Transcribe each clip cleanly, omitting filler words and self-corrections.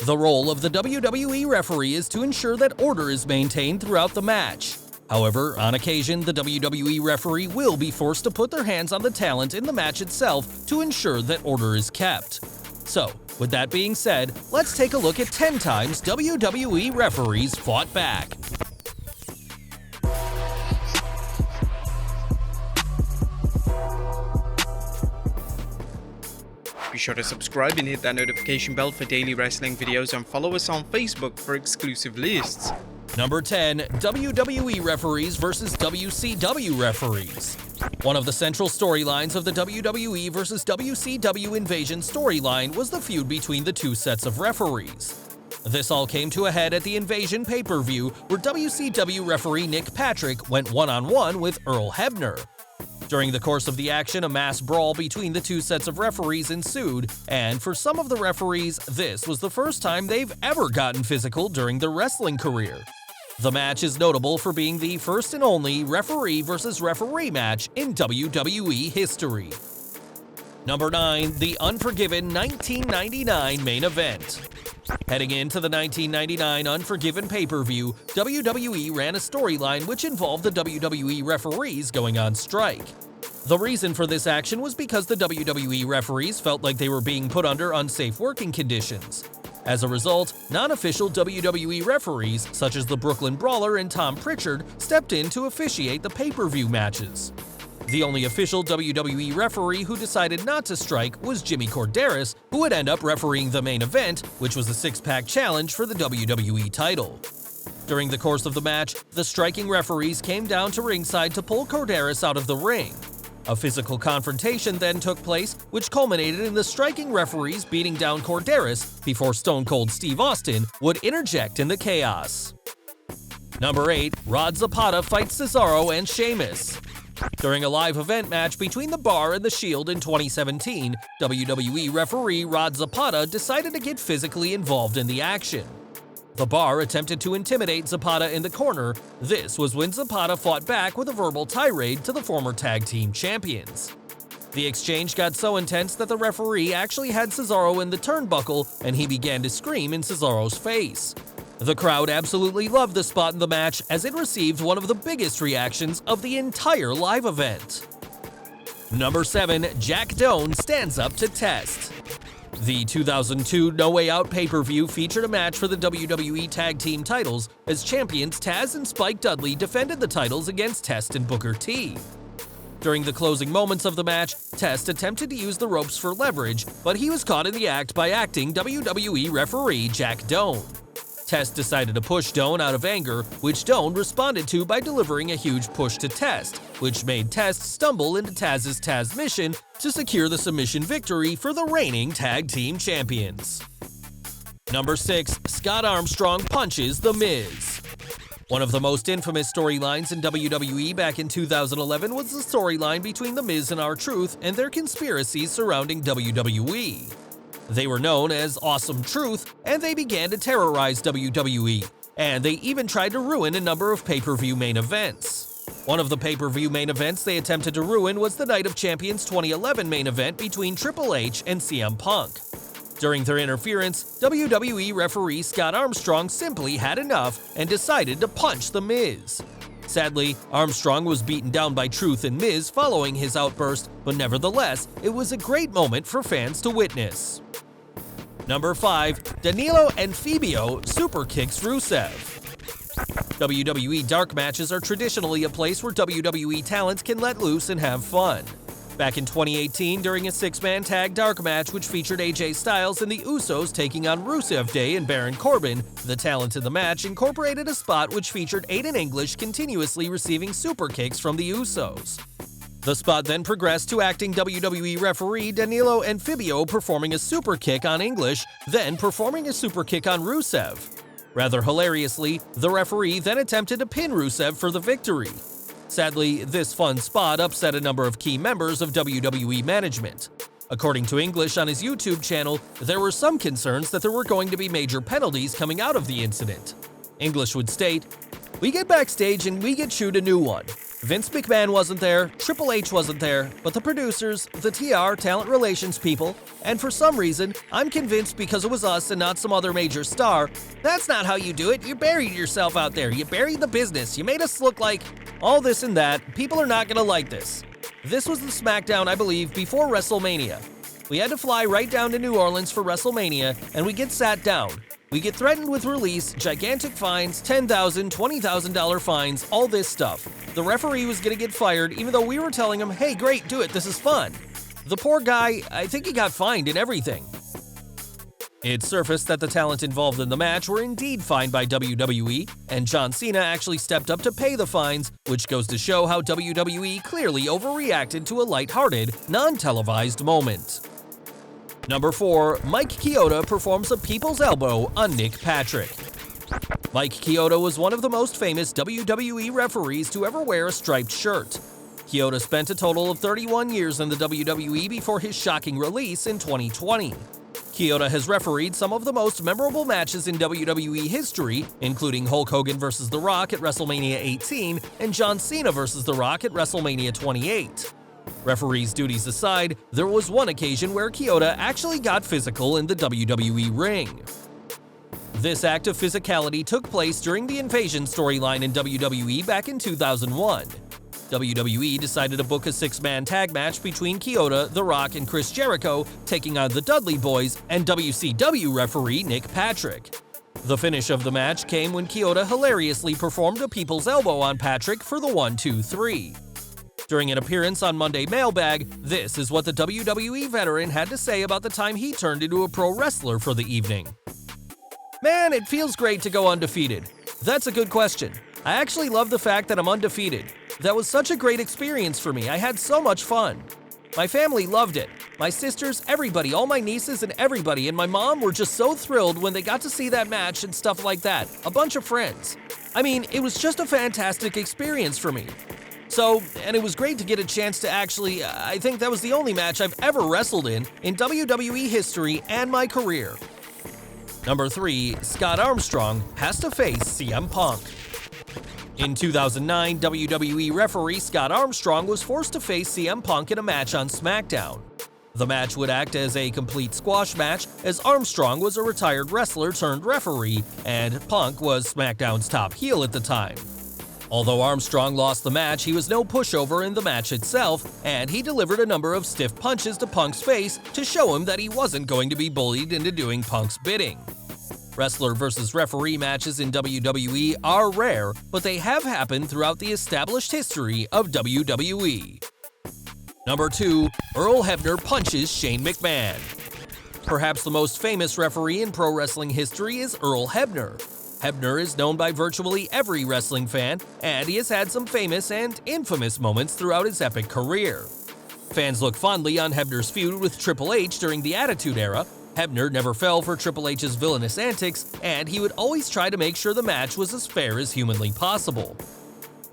The role of the WWE referee is to ensure that order is maintained throughout the match. However, on occasion, the WWE referee will be forced to put their hands on the talent in the match itself to ensure that order is kept. So, with that being said, let's take a look at 10 times WWE referees fought back. Be sure to subscribe and hit that notification bell for daily wrestling videos, and follow us on Facebook for exclusive lists. Number 10. WWE Referees vs. WCW Referees. One of the central storylines of the WWE vs. WCW Invasion storyline was the feud between the two sets of referees. This all came to a head at the Invasion pay-per-view, where WCW referee Nick Patrick went one-on-one with Earl Hebner. During the course of the action, a mass brawl between the two sets of referees ensued, and for some of the referees, this was the first time they've ever gotten physical during their wrestling career. The match is notable for being the first and only referee versus referee match in WWE history. Number 9. The Unforgiven 1999 main event. Heading into the 1999 Unforgiven pay-per-view, WWE ran a storyline which involved the WWE referees going on strike. The reason for this action was because the WWE referees felt like they were being put under unsafe working conditions. As a result, non-official WWE referees such as the Brooklyn Brawler and Tom Pritchard stepped in to officiate the pay-per-view matches. The only official WWE referee who decided not to strike was Jimmy Korderas, who would end up refereeing the main event, which was a six-pack challenge for the WWE title. During the course of the match, the striking referees came down to ringside to pull Korderas out of the ring. A physical confrontation then took place, which culminated in the striking referees beating down Korderas before Stone Cold Steve Austin would interject in the chaos. Number 8. Rod Zapata fights Cesaro and Sheamus. During a live event match between The Bar and The Shield in 2017, WWE referee Rod Zapata decided to get physically involved in the action. The Bar attempted to intimidate Zapata in the corner. This was when Zapata fought back with a verbal tirade to the former tag team champions. The exchange got so intense that the referee actually had Cesaro in the turnbuckle, and he began to scream in Cesaro's face. The crowd absolutely loved the spot in the match, as it received one of the biggest reactions of the entire live event. Number 7. Jack Doan stands up to Test. The 2002 No Way Out pay-per-view featured a match for the WWE Tag Team titles, as champions Taz and Spike Dudley defended the titles against Test and Booker T. During the closing moments of the match, Test attempted to use the ropes for leverage, but he was caught in the act by acting WWE referee Jack Doan. Test decided to push Doan out of anger, which Doan responded to by delivering a huge push to Test, which made Test stumble into Taz's Taz mission to secure the submission victory for the reigning tag team champions. Number 6. Scott Armstrong punches The Miz. One of the most infamous storylines in WWE back in 2011 was the storyline between The Miz and R-Truth and their conspiracies surrounding WWE. They were known as Awesome Truth, and they began to terrorize WWE, and they even tried to ruin a number of pay-per-view main events. One of the pay-per-view main events they attempted to ruin was the Night of Champions 2011 main event between Triple H and CM Punk. During their interference, WWE referee Scott Armstrong simply had enough and decided to punch The Miz. Sadly, Armstrong was beaten down by Truth and Miz following his outburst, but nevertheless, it was a great moment for fans to witness. Number 5. DANILO and AMFIBIO SUPERKICKS RUSEV. WWE dark matches are traditionally a place where WWE talent can let loose and have fun. Back in 2018, during a six-man tag dark match which featured AJ Styles and the Usos taking on Rusev Day and Baron Corbin, the talent in the match incorporated a spot which featured Aiden English continuously receiving super kicks from the Usos. The spot then progressed to acting WWE referee Danilo AMFIBIO performing a super kick on English, then performing a super kick on Rusev. Rather hilariously, the referee then attempted to pin Rusev for the victory. Sadly, this fun spot upset a number of key members of WWE management. According to English on his YouTube channel, there were some concerns that there were going to be major penalties coming out of the incident. English would state, "We get backstage and we get chewed a new one. Vince McMahon wasn't there, Triple H wasn't there, but the producers, the TR, talent relations people, and for some reason, I'm convinced because it was us and not some other major star, that's not how you do it. You buried yourself out there. You buried the business. You made us look like all this and that. People are not going to like this. This was the SmackDown, I believe, before WrestleMania. We had to fly right down to New Orleans for WrestleMania, and we get sat down. We get threatened with release, gigantic fines, $10,000, $20,000 fines, all this stuff. The referee was going to get fired even though we were telling him, hey, great, do it, this is fun. The poor guy, I think he got fined and everything. It surfaced that the talent involved in the match were indeed fined by WWE, and John Cena actually stepped up to pay the fines, which goes to show how WWE clearly overreacted to a lighthearted, non-televised moment. Number 4, Mike Chioda performs a people's elbow on Nick Patrick. Mike Chioda was one of the most famous WWE referees to ever wear a striped shirt. Chioda spent a total of 31 years in the WWE before his shocking release in 2020. Chioda has refereed some of the most memorable matches in WWE history, including Hulk Hogan vs. The Rock at WrestleMania 18 and John Cena vs. The Rock at WrestleMania 28. Referees' duties aside, there was one occasion where Chioda actually got physical in the WWE ring. This act of physicality took place during the Invasion storyline in WWE back in 2001. WWE decided to book a 6-man tag match between Chioda, The Rock, and Chris Jericho, taking on the Dudley Boys and WCW referee Nick Patrick. The finish of the match came when Chioda hilariously performed a people's elbow on Patrick for the 1-2-3. During an appearance on Monday Mailbag, this is what the WWE veteran had to say about the time he turned into a pro wrestler for the evening. Man, it feels great to go undefeated. That's a good question. I actually love the fact that I'm undefeated. That was such a great experience for me. I had so much fun. My family loved it. My sisters, everybody, all my nieces and everybody, and my mom were just so thrilled when they got to see that match and stuff like that. A bunch of friends. I mean, it was just a fantastic experience for me. So, and it was great to get a chance to actually, I think that was the only match I've ever wrestled in WWE history and my career. Number 3, Scott Armstrong has to face CM Punk. In 2009, WWE referee Scott Armstrong was forced to face CM Punk in a match on SmackDown. The match would act as a complete squash match, as Armstrong was a retired wrestler turned referee, and Punk was SmackDown's top heel at the time. Although Armstrong lost the match, he was no pushover in the match itself, and he delivered a number of stiff punches to Punk's face to show him that he wasn't going to be bullied into doing Punk's bidding. Wrestler versus referee matches in WWE are rare, but they have happened throughout the established history of WWE. Number 2, Earl Hebner punches Shane McMahon. Perhaps the most famous referee in pro wrestling history is Earl Hebner. Hebner is known by virtually every wrestling fan, and he has had some famous and infamous moments throughout his epic career. Fans look fondly on Hebner's feud with Triple H during the Attitude Era. Hebner never fell for Triple H's villainous antics, and he would always try to make sure the match was as fair as humanly possible.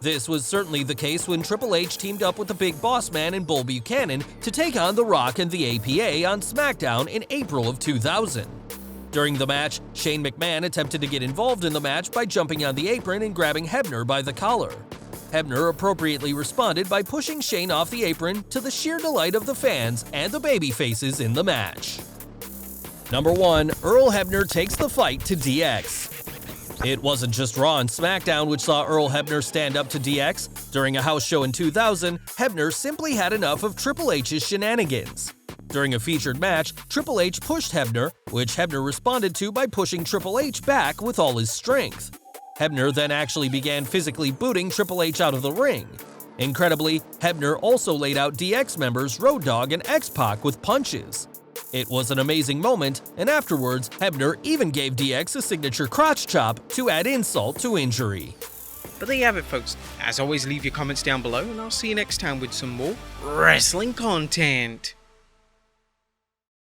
This was certainly the case when Triple H teamed up with the Big Boss Man and Bull Buchanan to take on The Rock and the APA on SmackDown in April of 2000. During the match, Shane McMahon attempted to get involved in the match by jumping on the apron and grabbing Hebner by the collar. Hebner appropriately responded by pushing Shane off the apron to the sheer delight of the fans and the babyfaces in the match. Number 1, Earl Hebner takes the fight to DX. It wasn't just Raw and SmackDown which saw Earl Hebner stand up to DX. During a house show in 2000, Hebner simply had enough of Triple H's shenanigans. During a featured match, Triple H pushed Hebner, which Hebner responded to by pushing Triple H back with all his strength. Hebner then actually began physically booting Triple H out of the ring. Incredibly, Hebner also laid out DX members Road Dogg and X-Pac with punches. It was an amazing moment, and afterwards, Hebner even gave DX a signature crotch chop to add insult to injury. But there you have it, folks. As always, leave your comments down below, and I'll see you next time with some more wrestling content.